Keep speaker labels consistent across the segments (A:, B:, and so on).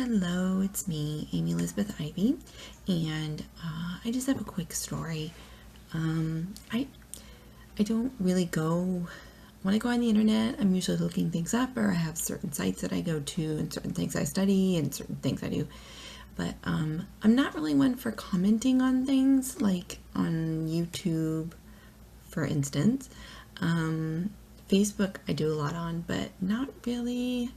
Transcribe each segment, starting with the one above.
A: Hello, it's me, Amy Elizabeth Ivy, and I just have a quick story. I don't really go when I go on the internet. I'm usually looking things up, or I have certain sites that I go to, and certain things I study, and certain things I do. But I'm not really one for commenting on things like on YouTube, for instance. Facebook I do a lot on, but not really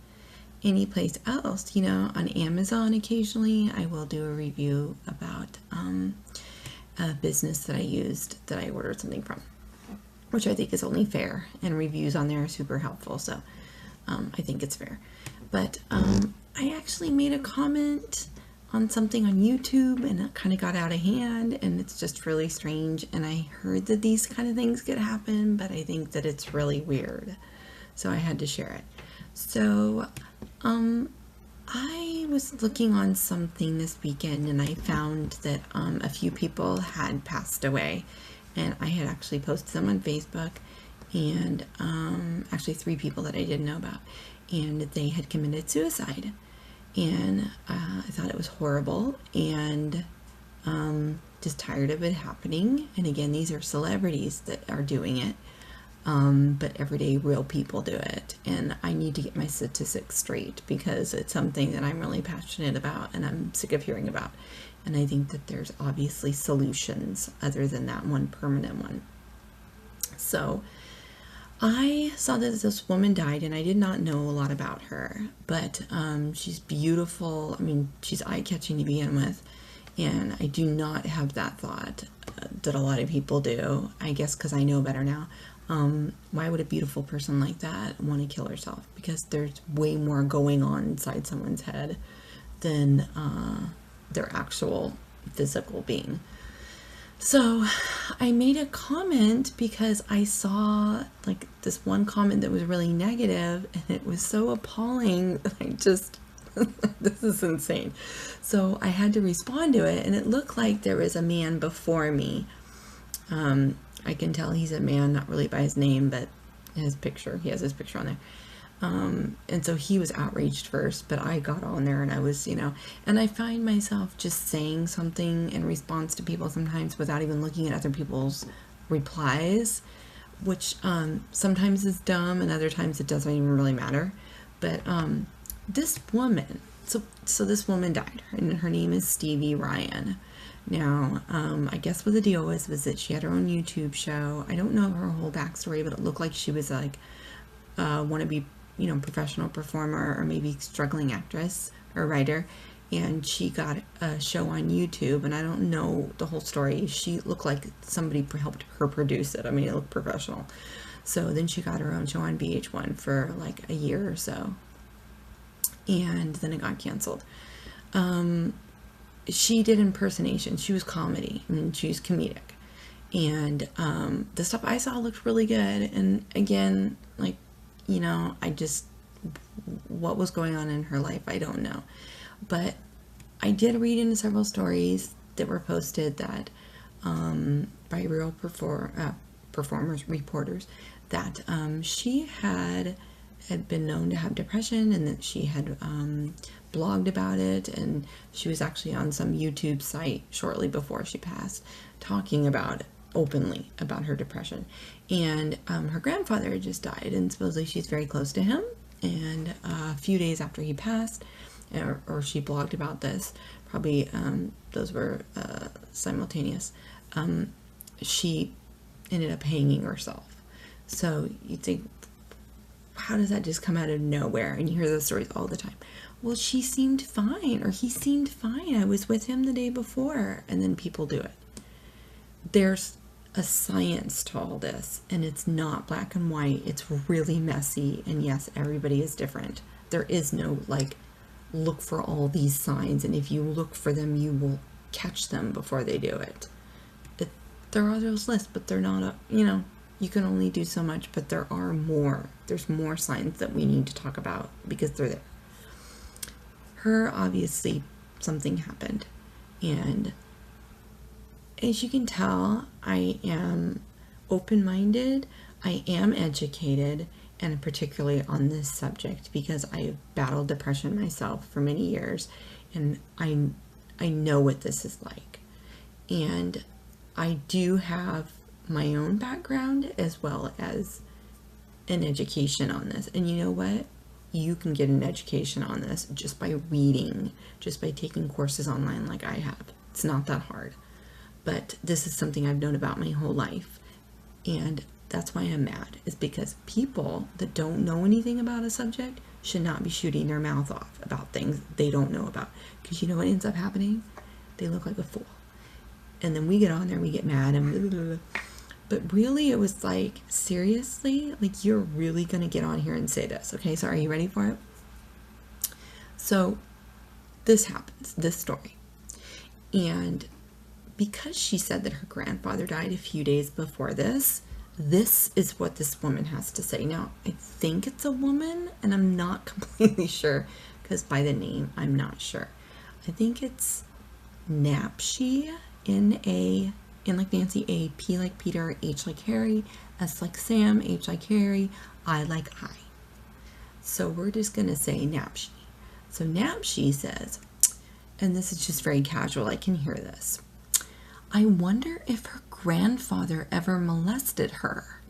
A: any place else. On Amazon occasionally I will do a review about a business that I used, that I ordered something from, which I think is only fair, and reviews on there are super helpful, so I think it's fair. But I actually made a comment on something on YouTube, and it kind of got out of hand, and it's just really strange. And I heard that these kind of things could happen, but I think that it's really weird, so I had to share it. So I was looking on something this weekend, and I found that a few people had passed away, and I had actually posted them on Facebook, and actually 3 people that I didn't know about, and they had committed suicide. And I thought it was horrible, and just tired of it happening. And again, these are celebrities that are doing it, but everyday real people do it. And I need to get my statistics straight, because it's something that I'm really passionate about and I'm sick of hearing about. And I think that there's obviously solutions other than that one permanent one. So I saw that this woman died, and I did not know a lot about her, but she's beautiful. I mean, she's eye-catching to begin with, and I do not have that thought that a lot of people do, I guess because I know better now. Why would a beautiful person like that want to kill herself? Because there's way more going on inside someone's head than their actual physical being. So I made a comment because I saw like this one comment that was really negative, and it was so appalling that I just, this is insane. So I had to respond to it, and it looked like there was a man before me. I can tell he's a man, not really by his name, but his picture, he has his picture on there. And so he was outraged first, but I got on there, and I was, and I find myself just saying something in response to people sometimes without even looking at other people's replies, which sometimes is dumb, and other times it doesn't even really matter. But this woman, so this woman died, and her name is Stevie Ryan. Now, I guess what the deal was that she had her own YouTube show. I don't know her whole backstory, but it looked like she was like wannabe, professional performer, or maybe struggling actress or writer, and she got a show on YouTube, and I don't know the whole story. She looked like somebody helped her produce it. I mean, it looked professional. So then she got her own show on VH1 for like a year or so, and then it got canceled. She did impersonation. She was comedy, and she was comedic, and the stuff I saw looked really good. And again, like, I just, what was going on in her life, I don't know. But I did read into several stories that were posted that by real performers, reporters, that she had been known to have depression, and that she had blogged about it, and she was actually on some YouTube site shortly before she passed talking about it openly about her depression. And her grandfather had just died, and supposedly she's very close to him. And a few days after he passed, or she blogged about this, probably those were simultaneous, she ended up hanging herself. So you think, how does that just come out of nowhere? And you hear those stories all the time. Well, she seemed fine, or he seemed fine. I was with him the day before. And then people do it. There's a science to all this, and it's not black and white. It's really messy, and yes, everybody is different. There is no like look for all these signs, and if you look for them, you will catch them before they do it. There are those lists, but they're not you can only do so much. But there are more. There's more signs that we need to talk about, because they're there. Her, obviously something happened, and as you can tell, I am open-minded, I am educated, and particularly on this subject, because I've battled depression myself for many years, and I know what this is like. And I do have my own background as well as an education on this. And you know what? You can get an education on this just by reading, just by taking courses online like I have. It's not that hard. But this is something I've known about my whole life. And that's why I'm mad, is because people that don't know anything about a subject should not be shooting their mouth off about things they don't know about. Because you know what ends up happening? They look like a fool. And then we get on there and we get mad and blah, blah, blah. But really, it was like, seriously? Like, you're really going to get on here and say this, okay? So are you ready for it? So this happens, this story. And because she said that her grandfather died a few days before this is what this woman has to say. Now, I think it's a woman, and I'm not completely sure, because by the name, I'm not sure. I think it's Napshi, N-A, N like Nancy, A, P like Peter, H like Harry, S like Sam, H like Harry, I like I. So we're just going to say Napshi. So Napshi says, and this is just very casual, I can hear this. I wonder if her grandfather ever molested her. ...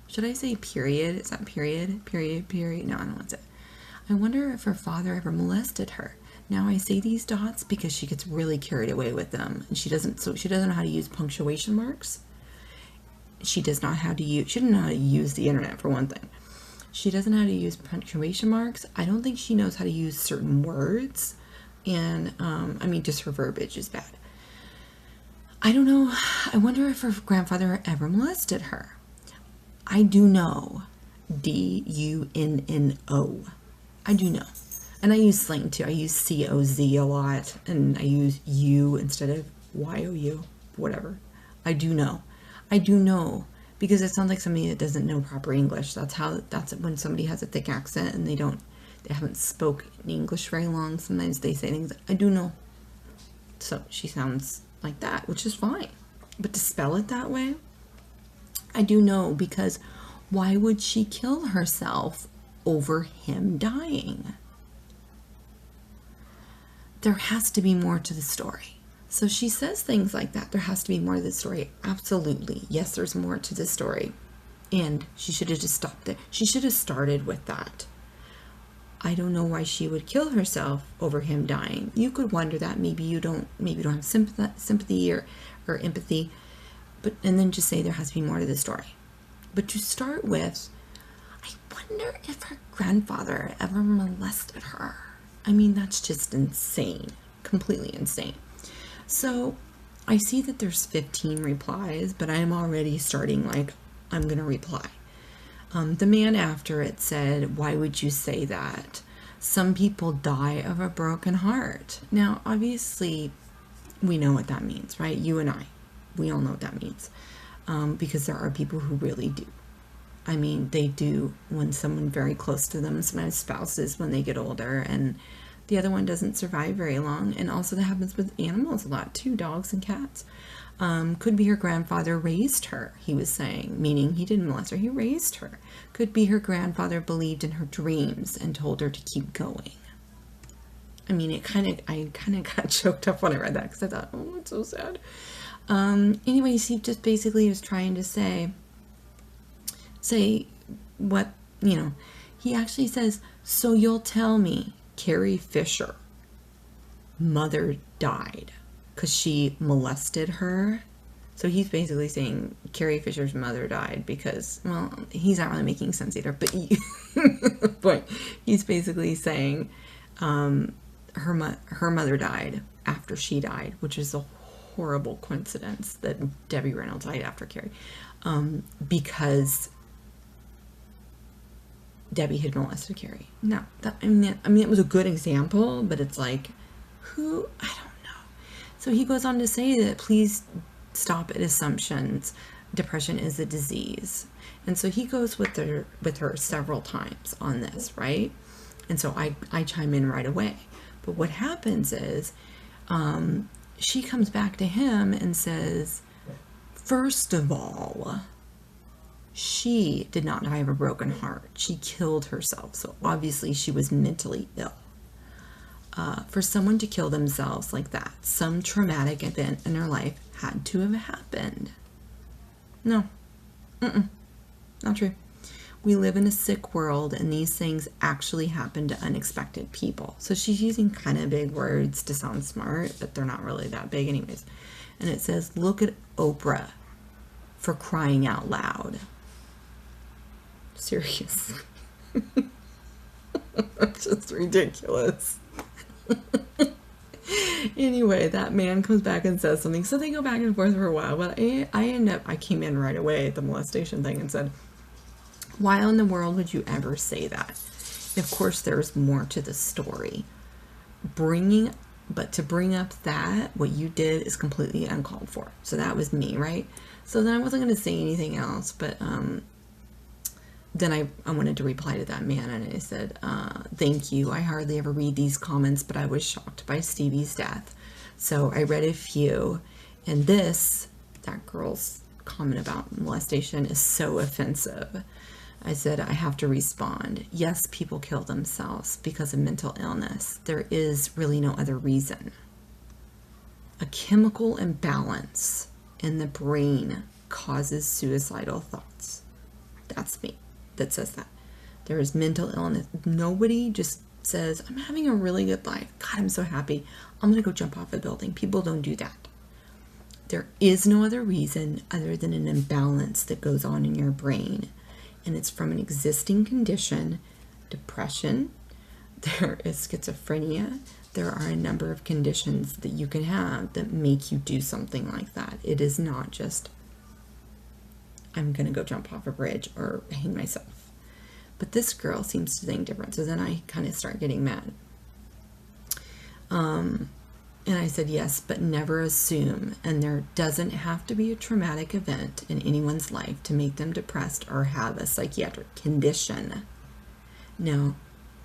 A: Should I say period? Is that period? Period? No, I don't want to say. I wonder if her father ever molested her. Now I say these dots because she gets really carried away with them, and she doesn't know how to use punctuation marks. She doesn't know how to use the internet, for one thing. She doesn't know how to use punctuation marks. I don't think she knows how to use certain words, and I mean, just her verbiage is bad. I don't know. I wonder if her grandfather ever molested her. I do know. D-U-N-N-O. I do know. And I use slang too. I use C-O-Z a lot, and I use U instead of Y-O-U, whatever. I do know. I do know, because it sounds like somebody that doesn't know proper English. That's when somebody has a thick accent and they haven't spoken English very long. Sometimes they say things, I do know. So she sounds like that, which is fine. But to spell it that way, I do know, because why would she kill herself over him dying? There has to be more to the story. So she says things like that. There has to be more to the story. Absolutely. Yes, there's more to the story. And she should have just stopped there. She should have started with that. I don't know why she would kill herself over him dying. You could wonder that. Maybe you don't have sympathy or empathy. And then just say there has to be more to the story. But to start with, I wonder if her grandfather ever molested her. I mean, that's just insane. Completely insane. So I see that there's 15 replies, but I'm already starting like, I'm going to reply. The man after it said, why would you say that? Some people die of a broken heart. Now, obviously, we know what that means, right? You and I, we all know what that means. Because there are people who really do. I mean, they do when someone very close to them, sometimes spouses when they get older, and the other one doesn't survive very long. And also that happens with animals a lot too, dogs and cats. Could be her grandfather raised her, he was saying, meaning he didn't molest her, he raised her. Could be her grandfather believed in her dreams and told her to keep going. I mean, I kind of got choked up when I read that, because I thought, oh, it's so sad. Anyways, he just basically was trying to say what, he actually says, so you'll tell me Carrie Fisher mother died because she molested her. So he's basically saying Carrie Fisher's mother died because, well, he's not really making sense either, but he's basically saying her mother died after she died, which is a horrible coincidence that Debbie Reynolds died after Carrie, because Debbie had molested Carrie. No, I mean, it was a good example, but it's like, I don't know. So he goes on to say that please stop at assumptions. Depression is a disease. And so he goes with her several times on this, right? And so I chime in right away. But what happens is, she comes back to him and says, first of all, She did not die of a broken heart. She killed herself. So obviously she was mentally ill. For someone to kill themselves like that, some traumatic event in their life had to have happened. No. Not true. We live in a sick world, and these things actually happen to unexpected people. So she's using kind of big words to sound smart, but they're not really that big anyways. And it says, look at Oprah, for crying out loud. Seriously. That's just ridiculous. Anyway, that man comes back and says something. So they go back and forth for a while, but I came in right away at the molestation thing and said, why in the world would you ever say that? Of course, there's more to the story. But to bring up that, what you did is completely uncalled for. So that was me, right? So then I wasn't going to say anything else, but then I wanted to reply to that man, and I said, thank you. I hardly ever read these comments, but I was shocked by Stevie's death. So I read a few, and that girl's comment about molestation is so offensive. I said, I have to respond. Yes, people kill themselves because of mental illness. There is really no other reason. A chemical imbalance in the brain causes suicidal thoughts. That's me that says that. There is mental illness. Nobody just says, I'm having a really good life. God, I'm so happy. I'm going to go jump off a building. People don't do that. There is no other reason other than an imbalance that goes on in your brain. And it's from an existing condition, depression, there is schizophrenia. There are a number of conditions that you can have that make you do something like that. It is not just, I'm going to go jump off a bridge or hang myself. But this girl seems to think different. So then I kind of start getting mad. And I said, yes, but never assume. And there doesn't have to be a traumatic event in anyone's life to make them depressed or have a psychiatric condition. Now,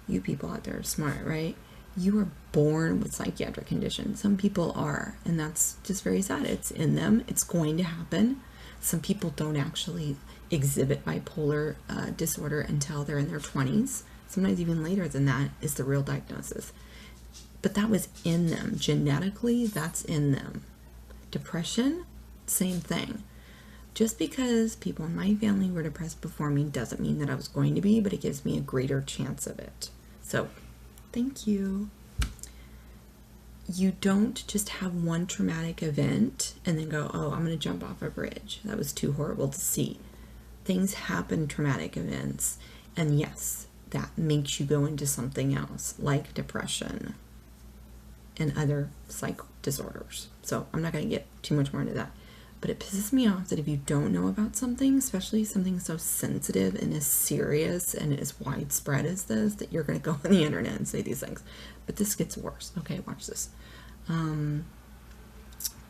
A: you people out there are smart, right? You are born with psychiatric conditions. Some people are, and that's just very sad. It's in them. It's going to happen. Some people don't actually exhibit bipolar disorder until they're in their 20s. Sometimes even later than that is the real diagnosis. But that was in them. Genetically, that's in them. Depression, same thing. Just because people in my family were depressed before me doesn't mean that I was going to be, but it gives me a greater chance of it. So, thank you. You don't just have one traumatic event and then go, oh, I'm going to jump off a bridge. That was too horrible to see. Things happen, traumatic events. And yes, that makes you go into something else, like depression and other psych disorders. So I'm not going to get too much more into that. But it pisses me off that if you don't know about something, especially something so sensitive and as serious and as widespread as this, that you're going to go on the internet and say these things. But this gets worse. Okay, watch this.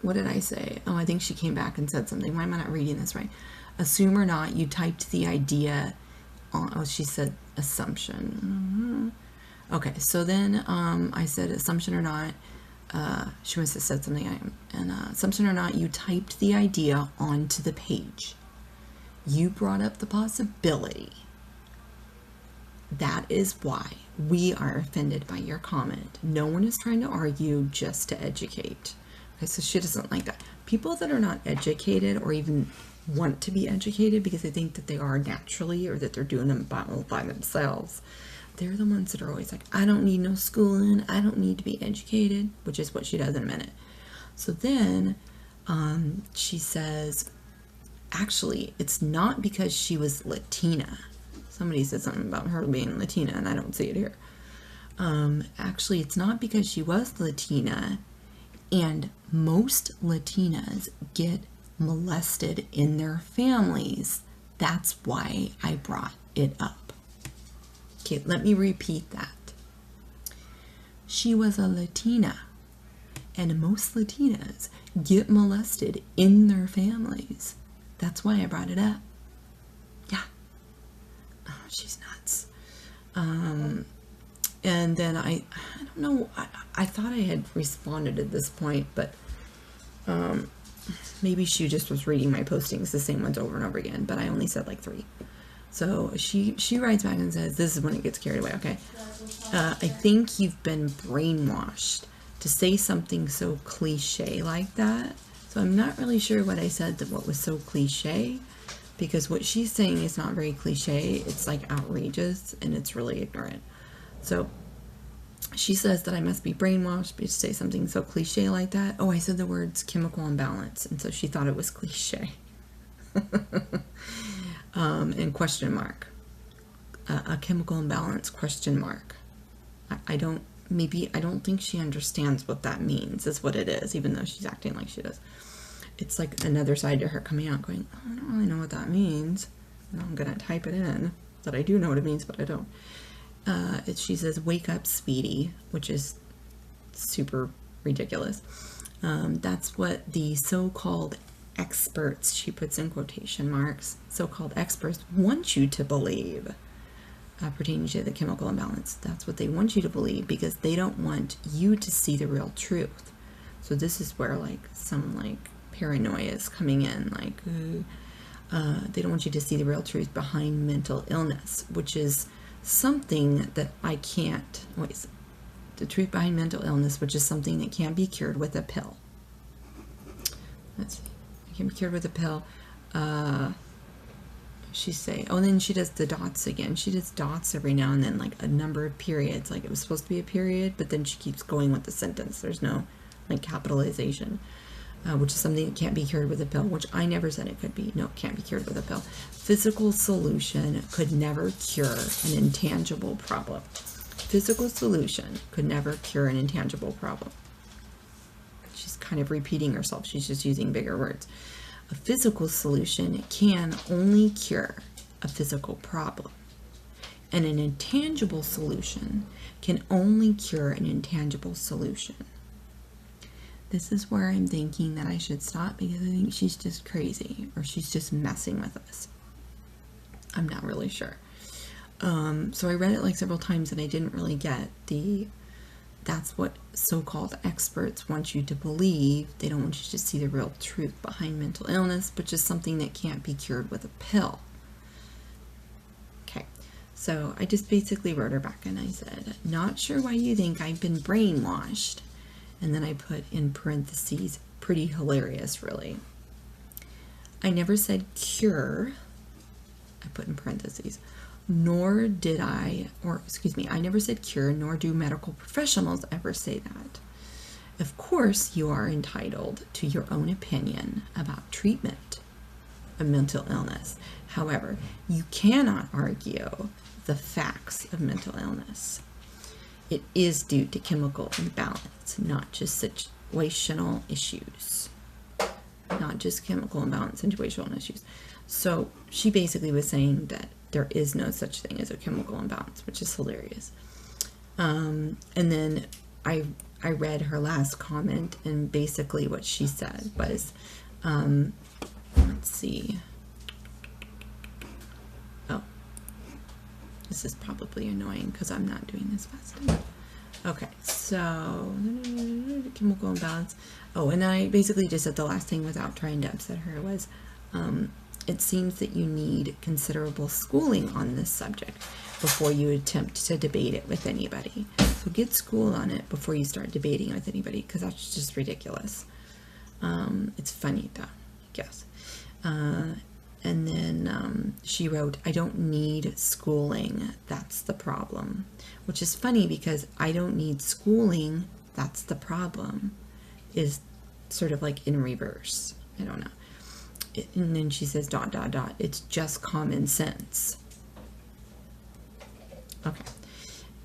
A: What did I say? Oh, I think she came back and said something. Why am I not reading this right? Assume or not, you typed the idea on, oh, she said assumption. Okay, so then I said assumption or not. She must have said something. Assumption or not, you typed the idea onto the page. You brought up the possibility. That is why we are offended by your comment. No one is trying to argue, just to educate. Okay, so she doesn't like that. People that are not educated or even want to be educated because they think that they are naturally or that they're doing them by themselves, they're the ones that are always like, I don't need no schooling, I don't need to be educated, which is what she does in a minute. So then she says, actually, it's not because she was Latina. Somebody said something about her being Latina, and I don't see it here. Actually, it's not because she was Latina, and most Latinas get molested in their families. That's why I brought it up. Okay, let me repeat that. She was a Latina, and most Latinas get molested in their families. That's why I brought it up. Yeah. Oh, she's nuts. And then I don't know, I thought I had responded at this point, but maybe she just was reading my postings, the same ones over and over again, but I only said like 3. So she writes back and says, this is when it gets carried away, okay? I think you've been brainwashed to say something so cliche like that. So I'm not really sure what I said that what was so cliche, because what she's saying is not very cliche. It's like outrageous and it's really ignorant. So she says that I must be brainwashed to say something so cliche like that. Oh, I said the words chemical imbalance, and so she thought it was cliche. And question mark. A chemical imbalance, question mark. I don't think she understands what that means, is what it is, even though she's acting like she does. It's like another side to her coming out going, oh, I don't really know what that means. And I'm going to type it in, that I do know what it means, but I don't. She says, wake up, Speedy, which is super ridiculous. That's what the so-called experts, she puts in quotation marks, so-called experts want you to believe, pertaining to the chemical imbalance. That's what they want you to believe, because they don't want you to see the real truth. So this is where like some like paranoia is coming in, like they don't want you to see the real truth behind mental illness, which is something that I can't, the truth behind mental illness, which is something that can't be cured with a pill. Let's see, it can be cured with a pill. She's saying, oh, and then she does the dots again. She does dots every now and then, like a number of periods, like it was supposed to be a period, but then she keeps going with the sentence. There's no like capitalization, which is something that can't be cured with a pill, which I never said it could be. No, it can't be cured with a pill. Physical solution could never cure an intangible problem. Physical solution could never cure an intangible problem. She's kind of repeating herself. She's just using bigger words. A physical solution can only cure a physical problem. And an intangible solution can only cure an intangible solution. This is where I'm thinking that I should stop, because I think she's just crazy, or she's just messing with us. I'm not really sure. So I read it like several times and I didn't really get that's what so-called experts want you to believe. They don't want you to see the real truth behind mental illness, which is something that can't be cured with a pill. Okay, so I just basically wrote her back and I said, not sure why you think I've been brainwashed. And then I put in parentheses, pretty hilarious, really. I never said cure. I put in parentheses. Nor did I never said cure, nor do medical professionals ever say that. Of course, you are entitled to your own opinion about treatment of mental illness. However, you cannot argue the facts of mental illness. It is due to chemical imbalance, not just situational issues. Not just chemical imbalance, situational issues. So she basically was saying that there is no such thing as a chemical imbalance, which is hilarious. And then I read her last comment, and basically what she said was, let's see. Oh, this is probably annoying because I'm not doing this fast enough. Okay, so chemical imbalance. Oh, and I basically just said the last thing without trying to upset her was, it seems that you need considerable schooling on this subject before you attempt to debate it with anybody. So get schooled on it before you start debating with anybody, because that's just ridiculous. It's funny though, I guess. And then she wrote, I don't need schooling, that's the problem. Which is funny, because I don't need schooling, that's the problem, is sort of like in reverse. I don't know. And then she says ... it's just common sense. Okay.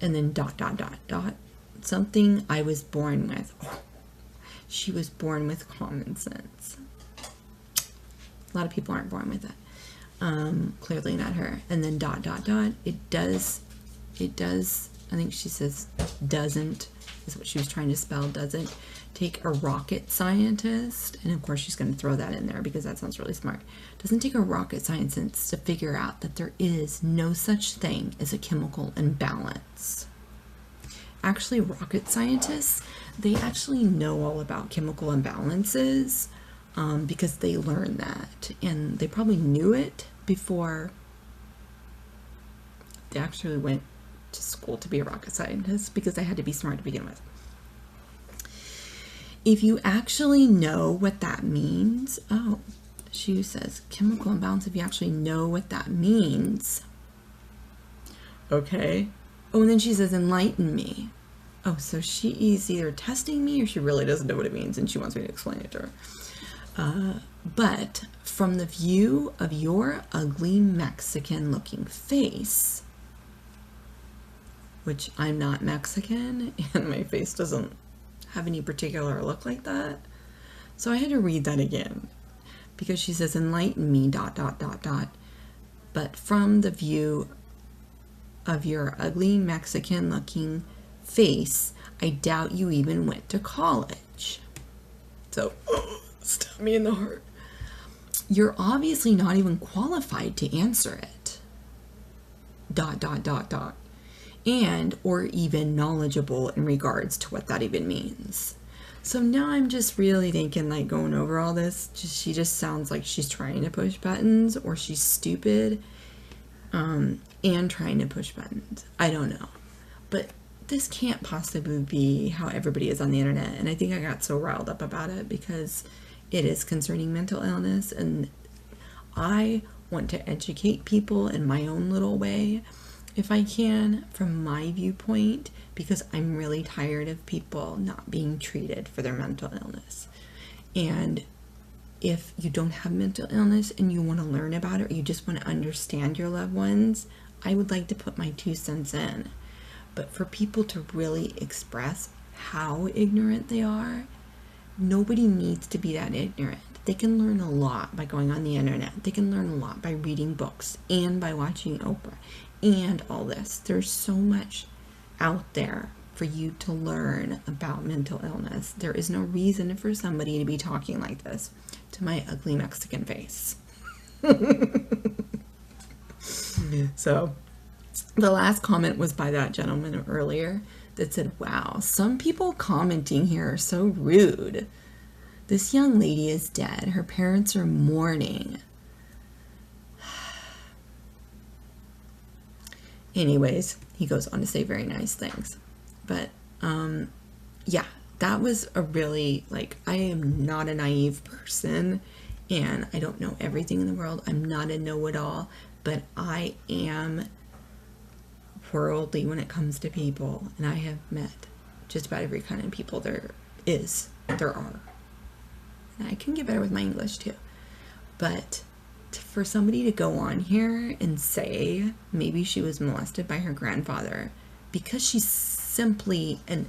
A: And then ... something I was born with. Oh, she was born with common sense. A lot of people aren't born with that. Clearly not her. And then ... it does, I think she says doesn't, is what she was trying to spell, doesn't take a rocket scientist, and of course she's going to throw that in there because that sounds really smart. Doesn't take a rocket scientist to figure out that there is no such thing as a chemical imbalance. Actually, rocket scientists, they actually know all about chemical imbalances. because they learned that, and they probably knew it before they actually went to school to be a rocket scientist, because they had to be smart to begin with. If you actually know what that means, she says chemical imbalance, if you actually know what that means. Okay. Oh, and then she says enlighten me. Oh, so she is either testing me or she really doesn't know what it means and she wants me to explain it to her. But from the view of your ugly Mexican looking face, which I'm not Mexican and my face doesn't have any particular look like that. So I had to read that again because she says enlighten me ... But from the view of your ugly Mexican looking face, I doubt you even went to college. So, stab me in the heart. You're obviously not even qualified to answer it. ... And or even knowledgeable in regards to what that even means. So now I'm just really thinking, like, going over all this, she just sounds like she's trying to push buttons, or she's stupid and trying to push buttons. I don't know. But this can't possibly be how everybody is on the internet. And I think I got so riled up about it because it is concerning mental illness, and I want to educate people in my own little way, if I can, from my viewpoint, because I'm really tired of people not being treated for their mental illness. And if you don't have mental illness and you want to learn about it, or you just want to understand your loved ones, I would like to put my 2 cents in. But for people to really express how ignorant they are, nobody needs to be that ignorant. They can learn a lot by going on the internet. They can learn a lot by reading books and by watching Oprah and all this. There's so much out there for you to learn about mental illness. There is no reason for somebody to be talking like this to my ugly Mexican face. So the last comment was by that gentleman earlier that said, wow, some people commenting here are so rude. This young lady is dead. Her parents are mourning. Anyways, he goes on to say very nice things. But, yeah, that was a really, like, I am not a naive person, and I don't know everything in the world. I'm not a know-it-all, but I am worldly when it comes to people, and I have met just about every kind of people there are. And I can get better with my English, too. But for somebody to go on here and say maybe she was molested by her grandfather because she's simply, and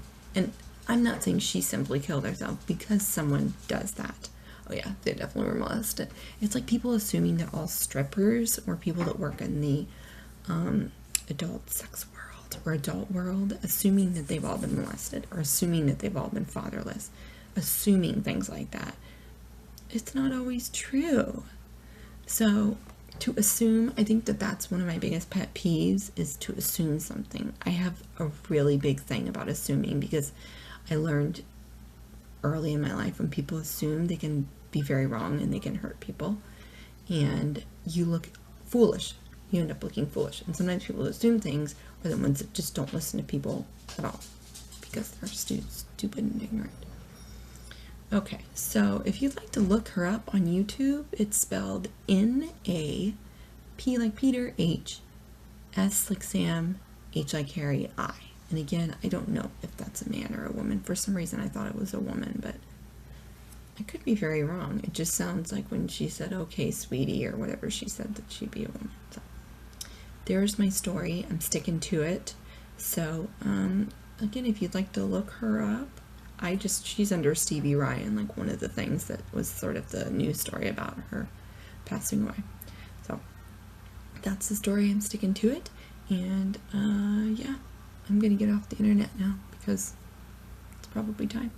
A: I'm not saying she simply killed herself, because someone does that. Oh yeah, they definitely were molested. It's like people assuming that all strippers or people that work in the adult sex world or adult world, assuming that they've all been molested, or assuming that they've all been fatherless, assuming things like that. It's not always true. So to assume, I think that that's one of my biggest pet peeves, is to assume something. I have a really big thing about assuming, because I learned early in my life when people assume, they can be very wrong and they can hurt people, and you look foolish. You end up looking foolish. And sometimes people assume things are the ones that just don't listen to people at all because they're stupid and ignorant. Okay, so if you'd like to look her up on YouTube, it's spelled N-A, P like Peter, H, S like Sam, H like Harry, I. And again, I don't know if that's a man or a woman. For some reason, I thought it was a woman, but I could be very wrong. It just sounds like when she said, okay, sweetie, or whatever she said, that she'd be a woman. So there's my story. I'm sticking to it. So, again, if you'd like to look her up, she's under Stevie Ryan, like one of the things that was sort of the news story about her passing away. So that's the story. I'm sticking to it. And, yeah, I'm going to get off the internet now because it's probably time.